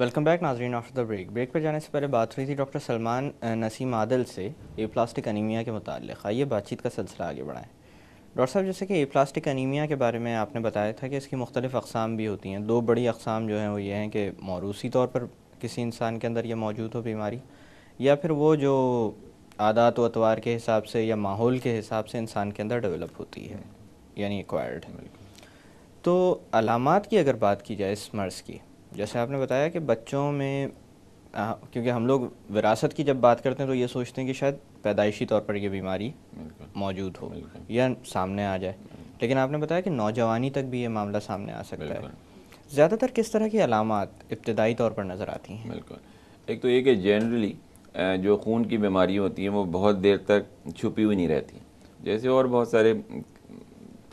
Welcome back नाजरीन। After the break पर जाने से पहले बात हुई थी डॉक्टर सलमान नसीम आदिल से एप्लास्टिक अनीमिया के मुताल्लिक़। आइए बातचीत का सिलसिला आगे बढ़ाएं। डॉक्टर साहब, जैसे कि एप्लास्टिक अनीमिया के बारे में आपने बताया था कि इसकी मुख्तलिफ़ अक़साम भी होती हैं। दो बड़ी अक़साम जो हैं वो ये हैं कि मौरूसी तौर पर किसी इंसान के अंदर ये मौजूद हो बीमारी, या फिर वो जो आदात व अतवार के हिसाब से या माहौल के हिसाब से इंसान के अंदर डेवलप होती है, यानी एक्वायर्ड। तो अलामात की अगर बात की जाए इस मर्ज़ की, जैसे आपने बताया कि बच्चों में क्योंकि हम लोग विरासत की जब बात करते हैं तो ये सोचते हैं कि शायद पैदाइशी तौर पर ये बीमारी मौजूद हो या सामने आ जाए, लेकिन आपने बताया कि नौजवानी तक भी ये मामला सामने आ सकता है। ज़्यादातर किस तरह की अलामात इब्तदाई तौर पर नज़र आती हैं? बिल्कुल, एक तो ये कि जनरली जो खून की बीमारी होती हैं वो बहुत देर तक छुपी हुई नहीं रहती। जैसे और बहुत सारे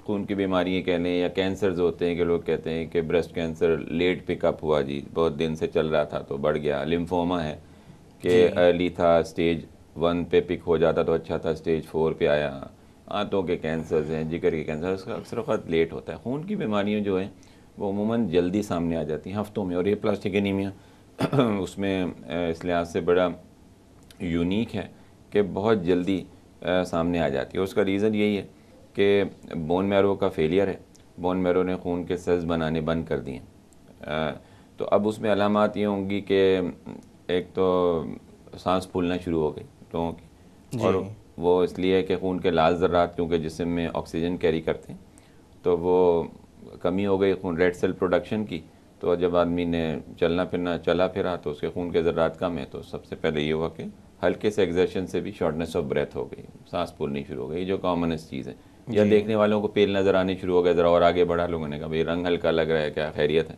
खून की बीमारियाँ कह लें या कैंसर्स होते हैं कि लोग कहते हैं कि ब्रेस्ट कैंसर लेट पिकअप हुआ जी, बहुत दिन से चल रहा था तो बढ़ गया। लिम्फोमा है कि अर्ली था, स्टेज 1 पे पिक हो जाता तो अच्छा था, स्टेज 4 पे आया। आंतों के कैंसर्स हैं, जिगर के कैंसर, उसका अक्सर वक्त लेट होता है। खून की बीमारियाँ जो हैं वो अमूमन जल्दी सामने आ जाती हैं, हफ्तों में। और ये प्लास्टिक एनीमिया उसमें इस लिहाज से बड़ा यूनिक है कि बहुत जल्दी सामने आ जाती है। उसका रीज़न यही है कि बोन मैरो का फेलियर है। बोन मैरो ने खून के सेल्स बनाने बंद कर दिए। तो अब उसमें अलामात ये होंगी कि एक तो सांस फूलना शुरू हो गई लोगों की, और वो इसलिए कि खून के लाल ज़र्रात क्योंकि जिस्म में ऑक्सीजन कैरी करते हैं, तो वो कमी हो गई खून रेड सेल प्रोडक्शन की। तो जब आदमी ने चला फिरा तो उसके खून के ज़र्रात कम है, तो सबसे पहले ये हुआ कि हल्के से एग्जर्शन से भी शॉर्टनेस ऑफ ब्रेथ हो गई, सांस फूलनी शुरू हो गई, जो कॉमनेस्ट चीज़ है। या देखने वालों को पेल नज़र आने शुरू हो गए, ज़रा और आगे बढ़ा, लोगों ने कहा भाई रंग हल्का लग रहा है, क्या खैरियत है।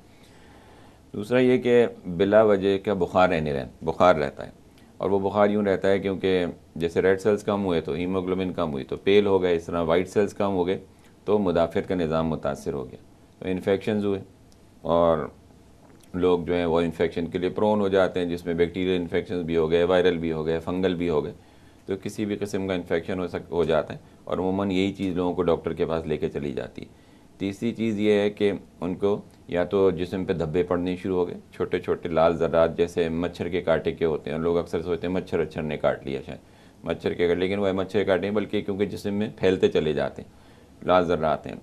दूसरा ये कि बिला वजह का बुखार रहता है, और वो बुखार यूँ रहता है क्योंकि जैसे रेड सेल्स कम हुए तो हीमोग्लोबिन कम हुई तो पेल हो गए, इस तरह वाइट सेल्स कम हो गए तो मुदाफ़ियत का निज़ाम मुतासर हो गया, तो इन्फेक्शंस हुए और लोग जो हैं वो इन्फेक्शन के लिए प्रोन हो जाते हैं, जिसमें बैक्टीरियल इन्फेक्शन भी हो गए, वायरल भी हो गए, फंगल भी हो गए, तो किसी भी किस्म का इन्फेक्शन हो जाता है, और अमूमन यही चीज़ लोगों को डॉक्टर के पास लेके चली जाती है। तीसरी चीज़ ये है कि उनको या तो जिस्म पे धब्बे पड़ने शुरू हो गए, छोटे छोटे लाल ज़र्रात जैसे मच्छर के कांटे के होते हैं। लोग अक्सर सोचते हैं मच्छर ने काट लिया, शायद मच्छर के, लेकिन वह मच्छर के काटे नहीं, बल्कि क्योंकि जिस्म में फैलते चले जाते हैं, लाल ज़र्रात हैं,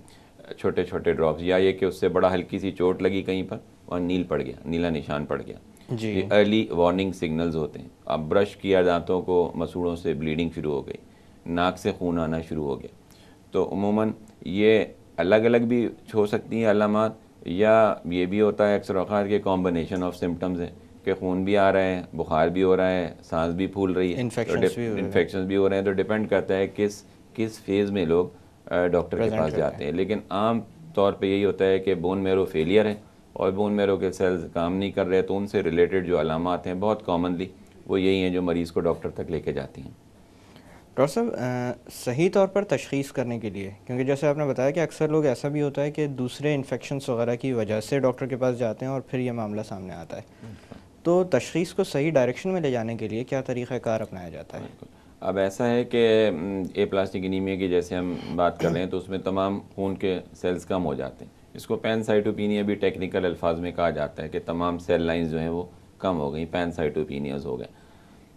छोटे छोटे ड्रॉप्स, या ये कि उससे बड़ा हल्की सी चोट लगी कहीं पर और नीला निशान पड़ गया। ये अर्ली वार्निंग सिग्नल्स होते हैं। अब ब्रश किया दांतों को, मसूड़ों से ब्लीडिंग शुरू हो गई, नाक से खून आना शुरू हो गया। तो अमूमन ये अलग अलग भी हो सकती हैं अलामात, या ये भी होता है अक्सर औक़ात के कॉम्बिनेशन ऑफ सिम्टम्स है कि खून भी आ रहा है, बुखार भी हो रहा है, सांस भी फूल रही है, इन्फेक्शंस भी हो रहे हैं। तो डिपेंड करता है किस फेज़ में लोग डॉक्टर के पास जाते हैं। लेकिन आम तौर पे यही होता है कि बोन मैरो फेलियर है और बोन मैरो के सेल्स काम नहीं कर रहे, तो उनसे रिलेटेड जो अलामात हैं बहुत कॉमनली वो यही हैं जो मरीज़ को डॉक्टर तक लेके जाती हैं। डॉक्टर साहब, सही तौर पर तशख़ीस करने के लिए, क्योंकि जैसे आपने बताया कि अक्सर लोग ऐसा भी होता है कि दूसरे इन्फेक्शंस वगैरह की वजह से डॉक्टर के पास जाते हैं और फिर ये मामला सामने आता है, तो तशख़ीस को सही डायरेक्शन में ले जाने के लिए क्या तरीक़ाकार अपनाया जाता है? अब ऐसा है कि एप्लास्टिक एनीमिया की जैसे हम बात कर रहे हैं तो उसमें तमाम खून के सेल्स कम हो जाते हैं। इसको पैनसाइटोपिनिया भी टेक्निकल अल्फाज में कहा जाता है कि तमाम सेल लाइंस जो हैं वो कम हो गई, पैनसाइटोपिनियाज हो गए।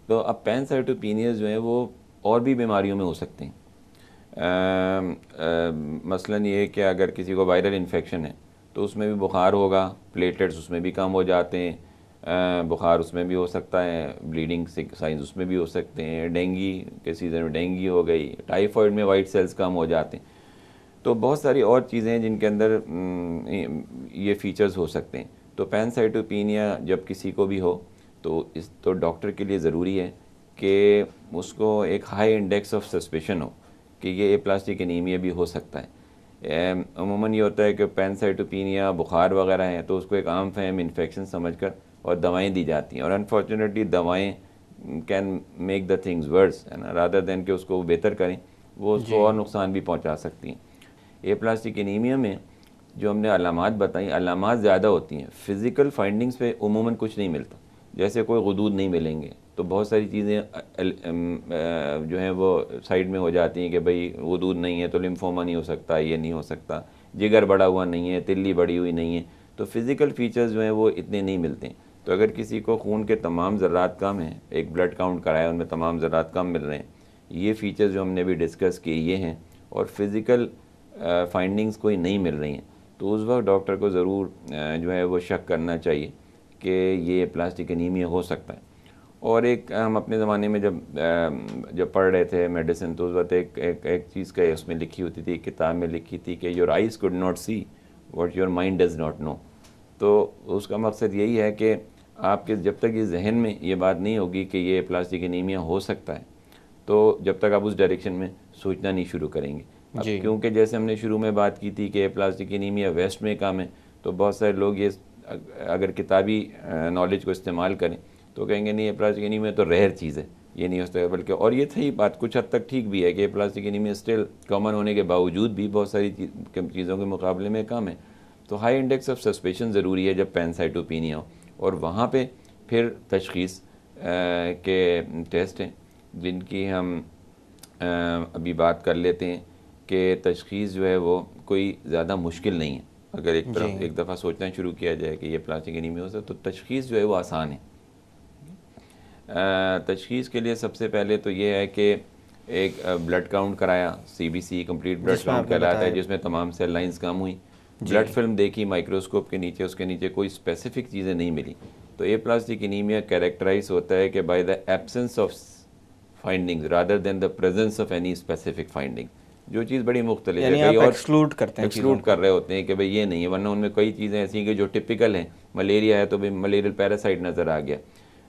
तो अब पैनसाइटोपिनियाज जो हैं वो और भी बीमारियों में हो सकते हैं। मसलन ये कि अगर किसी को वायरल इन्फेक्शन है तो उसमें भी बुखार होगा, प्लेटलेट्स उसमें भी कम हो जाते हैं, बुखार उसमें भी हो सकता है, ब्लीडिंग साइंस उसमें भी हो सकते हैं, डेंगी के सीज़न में डेंगी हो गई, टाइफाइड में वाइट सेल्स कम हो जाते हैं। तो बहुत सारी और चीज़ें हैं जिनके अंदर ये फीचर्स हो सकते हैं। तो पैनसाइटोपिनिया जब किसी को भी हो तो डॉक्टर के लिए ज़रूरी है कि उसको एक हाई इंडेक्स ऑफ सस्पेशन हो कि ये एप्लास्टिक एनीमिया भी हो सकता है। अमूमन ये होता है कि पैनसाइटोपिनिया बुखार वगैरह है तो उसको एक आम फहम इन्फेक्शन समझकर और दवाएं दी जाती हैं, और अनफॉर्चुनेटली दवाएं can make the things verse, है ना, रादर देन कि उसको बेहतर करें, वो उसको और नुकसान भी पहुंचा सकती हैं। एप्लास्टिक एनीमिया में जो हमने अलामात बताई, अलामात ज़्यादा होती हैं, फ़िज़िकल फाइंडिंग्स पे उमूमन कुछ नहीं मिलता। जैसे कोई गुदूद नहीं मिलेंगे तो बहुत सारी चीज़ें जो हैं वो साइड में हो जाती हैं कि भाई गुदूद नहीं है तो लिम्फोमा नहीं हो सकता, ये नहीं हो सकता, जिगर बढ़ा हुआ नहीं है, तिल्ली बढ़ी हुई नहीं है, तो फिज़िकल फ़ीचर्स जो हैं वो इतने नहीं मिलते हैं। तो अगर किसी को खून के तमाम ज़र्रात कम हैं, एक ब्लड काउंट कराया उनमें तमाम ज़र्रात कम मिल रहे हैं, ये फ़ीचर्स जो हमने भी डिस्कस किए ये हैं, और फिज़िकल फाइंडिंग्स कोई नहीं मिल रही हैं, तो उस वक्त डॉक्टर को ज़रूर जो है वो शक करना चाहिए कि ये प्लास्टिक एनीमिया हो सकता है। और एक हम अपने ज़माने में जब पढ़ रहे थे मेडिसिन, तो उस वक्त एक चीज़ का उसमें लिखी होती थी, किताब में लिखी थी कि your eyes could not see what your mind does not know. तो उसका मकसद यही है कि आपके जब तक ये जहन में ये बात नहीं होगी कि ये प्लास्टिक एनीमिया हो सकता है, तो जब तक आप उस डायरेक्शन में सोचना नहीं शुरू करेंगे। अब क्योंकि जैसे हमने शुरू में बात की थी कि प्लास्टिक एनीमिया वेस्ट में कम है, तो बहुत सारे लोग ये अगर किताबी नॉलेज को इस्तेमाल करें तो कहेंगे नहीं, ये प्लास्टिक एनीमिया तो रेयर चीज़ है, ये नहीं हो सकता। बल्कि और ये सही बात कुछ हद तक ठीक भी है कि प्लास्टिक एनीमिया स्टिल कॉमन होने के बावजूद भी बहुत सारी चीज़ों के मुकाबले में कम है। तो हाई इंडेक्स ऑफ सस्पेशन ज़रूरी है जब पैनसाइटोपिनिया हो, और वहाँ पे फिर तशख़ीस के टेस्ट हैं जिनकी हम अभी बात कर लेते हैं कि तशख़ीस जो है वो कोई ज़्यादा मुश्किल नहीं है। अगर एक दफ़ा सोचना शुरू किया जाए कि ये प्लास्टिक एनीमिया हो सकता है, तो तशख़ीस जो है वो आसान है। तशख़ीस के लिए सबसे पहले तो ये है कि एक ब्लड काउंट कराया, CBC कंप्लीट ब्लड काउंट कहलाता है, जिसमें तमाम सेल लाइंस कम हुई, ब्लड फिल्म देखी माइक्रोस्कोप के नीचे, उसके नीचे कोई स्पेसिफिक चीज़ें नहीं मिली। तो ये प्लास्टिक एनीमिया कैरेक्टराइज होता है कि by the absence of findings rather than the presence of any specific finding. जो चीज़ बड़ी मुख्तलिफ है, कई और एक्सक्लूड कर रहे होते हैं कि भाई ये नहीं है, वरना उनमें कई चीज़ें ऐसी हैं कि जो टिपिकल हैं। मलेरिया है तो भाई मलेरियल पैरासाइट नज़र आ गया,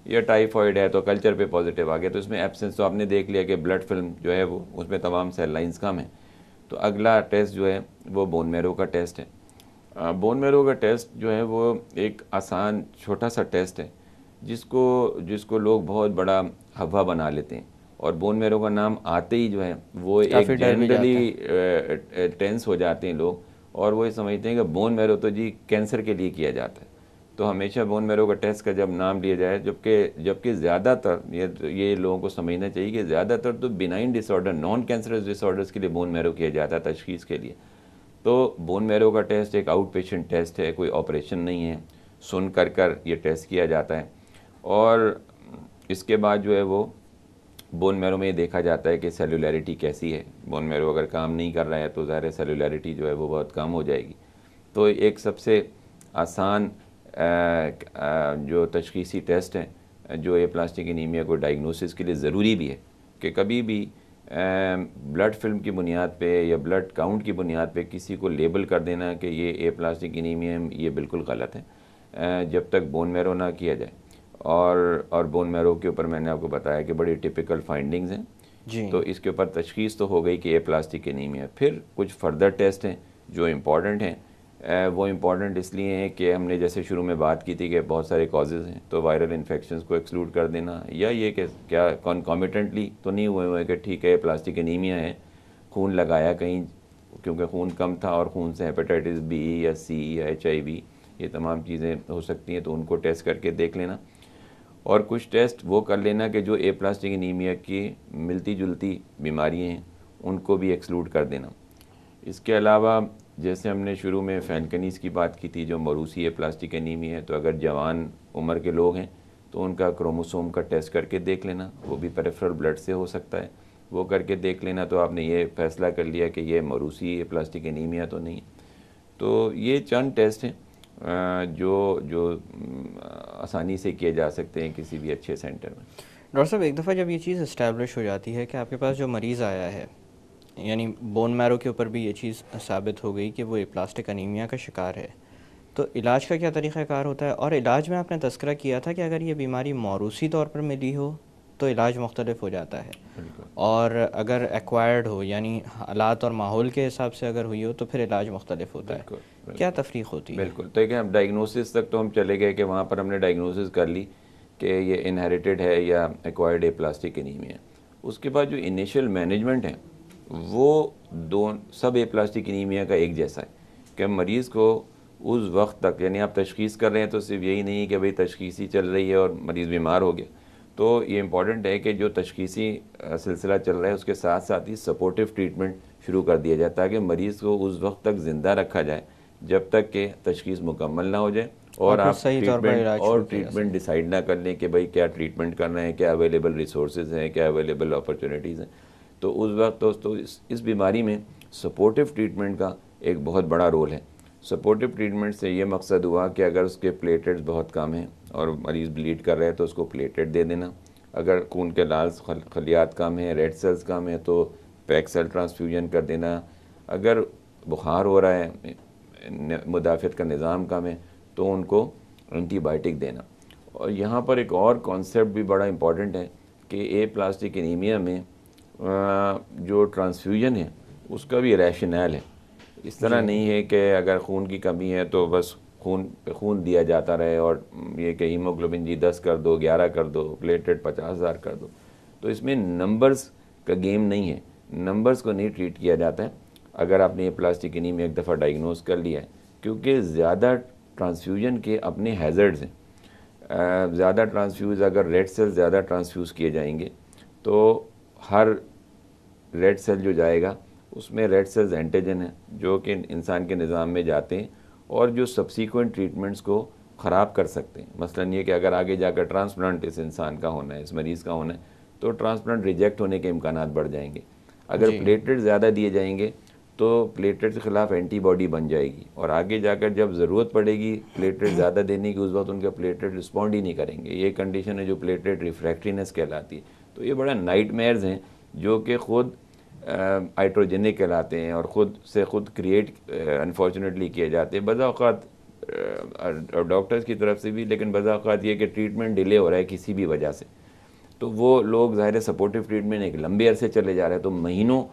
या टाइफॉइड है तो कल्चर पे पॉजिटिव आ गया, तो इसमें एब्सेंस तो आपने देख लिया कि ब्लड फिल्म जो है वो उसमें तमाम सेल लाइंस कम है। तो अगला टेस्ट जो है वो बोन मैरो का टेस्ट है। बोन मैरो का टेस्ट जो है वो एक आसान छोटा सा टेस्ट है जिसको लोग बहुत बड़ा हवा बना लेते हैं, और बोन मैरो का नाम आते ही जो है वो एक जनरली टेंस हो जाते हैं लोग, और वो ये समझते हैं कि बोन मैरो तो जी कैंसर के लिए किया जाता है। तो हमेशा बोन मैरो का टेस्ट का जब नाम लिया जाए, जबकि ज़्यादातर ये लोगों को समझना चाहिए कि ज़्यादातर तो benign disorder, non cancerous disorders के लिए बोन मैरो किया जाता है तशख़ीस के लिए। तो बोन मैरो का टेस्ट एक आउट पेशेंट टेस्ट है, कोई ऑपरेशन नहीं है, सुन कर ये टेस्ट किया जाता है। और इसके बाद जो है वो बोन मैरो में ये देखा जाता है कि सेलुलैरिटी कैसी है। बोन मैरो अगर काम नहीं कर रहा है तो ज़ाहिर सेलुलैरिटी जो है वो बहुत कम हो जाएगी। तो एक सबसे आसान जो तशख़ीसी टेस्ट है जो ये प्लास्टिक एनीमिया को डायग्नोसिस के लिए ज़रूरी भी है कि कभी भी ब्लड फिल्म की बुनियाद पे या ब्लड काउंट की बुनियाद पे किसी को लेबल कर देना कि ये प्लास्टिक एनीमिया है, ये बिल्कुल गलत है जब तक बोन मैरो ना किया जाए। और बोन मैरो के ऊपर मैंने आपको बताया कि बड़ी टिपिकल फाइंडिंग्स हैं जी। तो इसके ऊपर तशख़ीस तो हो गई कि ये प्लास्टिक एनीमिया। फिर कुछ फर्दर टेस्ट हैं जो इम्पॉर्टेंट हैं। वो इम्पॉर्टेंट इसलिए हैं कि हमने जैसे शुरू में बात की थी कि बहुत सारे कॉजेज़ हैं, तो वायरल इन्फेक्शंस को एक्सक्लूड कर देना, या ये कि क्या कॉन्कॉमिटेंटली तो नहीं हुए कि ठीक है प्लास्टिक एनीमिया है, खून लगाया कहीं क्योंकि खून कम था और खून से हेपेटाइटिस B या C या HIV ये तमाम चीज़ें हो सकती हैं, तो उनको टेस्ट करके देख लेना। और कुछ टेस्ट वो कर लेना कि जो प्लास्टिक एनीमिया की मिलती जुलती बीमारियाँ हैं उनको भी एक्सक्लूड कर देना। इसके अलावा जैसे हमने शुरू में फैनकनीज़ की बात की थी जो मरूसी प्लास्टिक एनीमिया है, तो अगर जवान उम्र के लोग हैं तो उनका क्रोमोसोम का टेस्ट करके देख लेना, वो भी पेरिफेरल ब्लड से हो सकता है, वो करके देख लेना, तो आपने ये फैसला कर लिया कि ये मरूसी प्लास्टिक एनीमिया तो नहीं। तो ये चंद टेस्ट हैं जो आसानी से किए जा सकते हैं किसी भी अच्छे सेंटर में। डॉक्टर साहब, एक दफ़ा जब ये चीज़ इस्टेब्लिश हो जाती है कि आपके पास जो मरीज़ आया है, यानी बोन मैरो के ऊपर भी ये चीज़ साबित हो गई कि वो प्लास्टिक एनीमिया का शिकार है, तो इलाज का क्या तरीक़ाकार होता है? और इलाज में आपने तज़किरा किया था कि अगर ये बीमारी मौरूसी तौर पर मिली हो तो इलाज मुख्तलिफ हो जाता है, और अगर एक्वायर्ड हो यानी हालात और माहौल के हिसाब से अगर हुई हो तो फिर इलाज मुख्तलिफ होता है। क्या तफरीक होती है? बिल्कुल, तो क्या डायग्नोसिस तक तो हम चले गए कि वहाँ पर हमने डायग्नोसिस कर ली कि ये इनहेरिटेड है या एक्वायर्ड प्लास्टिक एनीमिया। उसके बाद जो इनिशियल मैनेजमेंट है वो सब प्लास्टिक एनीमिया का एक जैसा है कि मरीज़ को उस वक्त तक, यानी आप तशख़ीस कर रहे हैं तो सिर्फ यही नहीं है कि भाई तशख़ीसी चल रही है और मरीज़ बीमार हो गया, तो ये इम्पॉर्टेंट है कि जो तशख़ीसी सिलसिला चल रहा है उसके साथ साथ ही सपोर्टिव ट्रीटमेंट शुरू कर दिया जाए ताकि मरीज़ को उस वक्त तक ज़िंदा रखा जाए जब तक कि तशख़ीस मुकम्मल ना हो जाए और फिर आप सही तौर पर इलाज शुरू किया जा ट्रीटमेंट डिसाइड ना कर लें कि भाई क्या ट्रीटमेंट करना है, क्या अवेलेबल रिसोर्सेज हैं, क्या अवेलेबल अपॉर्चुनिटीज़ हैं। तो उस वक्त दोस्तों इस बीमारी में सपोर्टिव ट्रीटमेंट का एक बहुत बड़ा रोल है। सपोर्टिव ट्रीटमेंट से ये मकसद हुआ कि अगर उसके प्लेटलेट्स बहुत कम हैं और मरीज़ ब्लीड कर रहे हैं तो उसको प्लेटलेट दे देना। अगर खून के लाल खलियात कम हैं, रेड सेल्स कम हैं, तो पैक सेल ट्रांसफ्यूजन कर देना। अगर बुखार हो रहा है, मुदाफ़त का निज़ाम कम है, तो उनको एंटीबायोटिक देना। और यहाँ पर एक और कॉन्सेप्ट भी बड़ा इम्पॉर्टेंट है कि एप्लास्टिक एनीमिया में जो ट्रांसफ्यूजन है उसका भी रैशनल है। इस तरह नहीं है कि अगर खून की कमी है तो बस खून दिया जाता रहे और ये कि हीमोग्लोबिन जी 10 कर दो, 11 कर दो, प्लेटलेट 50,000 कर दो। तो इसमें नंबर्स का गेम नहीं है, नंबर्स को नहीं ट्रीट किया जाता है। अगर आपने प्लास्टिक एनीमिया एक दफ़ा डायग्नोज कर लिया है, क्योंकि ज़्यादा ट्रांसफ्यूजन के अपने हैज़र्ड्स हैं। ज़्यादा ट्रांसफ्यूज़, अगर रेड सेल ज़्यादा ट्रांसफ्यूज़ किए जाएंगे तो हर रेड सेल जो जाएगा उसमें रेड सेल्स एंटीजन है जो कि इंसान के निज़ाम में जाते हैं और जो सब्सीक्वेंट ट्रीटमेंट्स को ख़राब कर सकते हैं। मसलन ये कि अगर आगे जाकर ट्रांसप्लांट इस इंसान का होना है, इस मरीज़ का होना है, तो ट्रांसप्लांट रिजेक्ट होने के इम्कानात बढ़ जाएंगे। अगर प्लेटलेट ज़्यादा दिए जाएंगे तो प्लेटलेट के ख़िलाफ़ एंटीबॉडी बन जाएगी और आगे जाकर जब ज़रूरत पड़ेगी प्लेटलेट ज़्यादा देने की, उस वक्त उनका प्लेटलेट रिस्पॉन्ड ही नहीं करेंगे। ये कंडीशन है जो प्लेटलेट रिफ्रैक्ट्रीनेस कहलाती है। तो ये बड़ा नाइटमेयर्स हैं जो कि ख़ुद हाइड्रोजेनिक कहलाते हैं और ख़ुद से ख़ुद क्रिएट अनफॉर्चुनेटली किए जाते हैं बज़ा औक़ात डॉक्टर्स की तरफ से भी, लेकिन बज़ा औक़ात ये कि ट्रीटमेंट डिले हो रहा है किसी भी वजह से, तो वो लोग ज़ाहिर सपोर्टिव ट्रीटमेंट एक लंबे अरसे चले जा रहे हैं। तो महीनों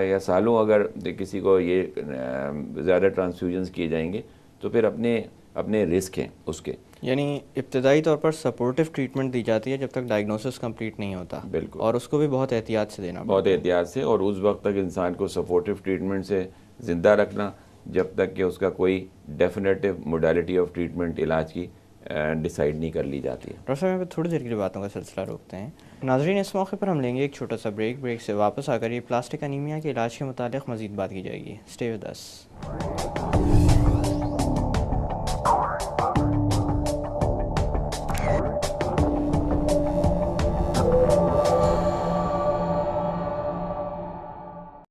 या सालों अगर किसी को ये ज़्यादा ट्रांसफ्यूजन्स किए जाएंगे तो फिर अपने रिस्क हैं उसके। यानी इब्तदाई तौर पर सपोर्टिव ट्रीटमेंट दी जाती है जब तक डायग्नोसिस कंप्लीट नहीं होता। बिल्कुल, और उसको भी बहुत एहतियात से देना, बहुत एहतियात से, और उस वक्त तक इंसान को सपोर्टिव ट्रीटमेंट से ज़िंदा रखना जब तक कि उसका कोई डेफिनेटिव मोडालिटी ऑफ ट्रीटमेंट इलाज की डिसाइड नहीं कर ली जाती है। डॉक्टर साहब यहाँ पे थोड़ी देर के लिए बातों का सिलसिला रोकते हैं। नाज़रीन, इस मौके पर हम लेंगे एक छोटा सा ब्रेक से वापस आकर ये प्लास्टिक एनीमिया के इलाज के मुतालिक मज़ीद बात की जाएगी। Stay with us.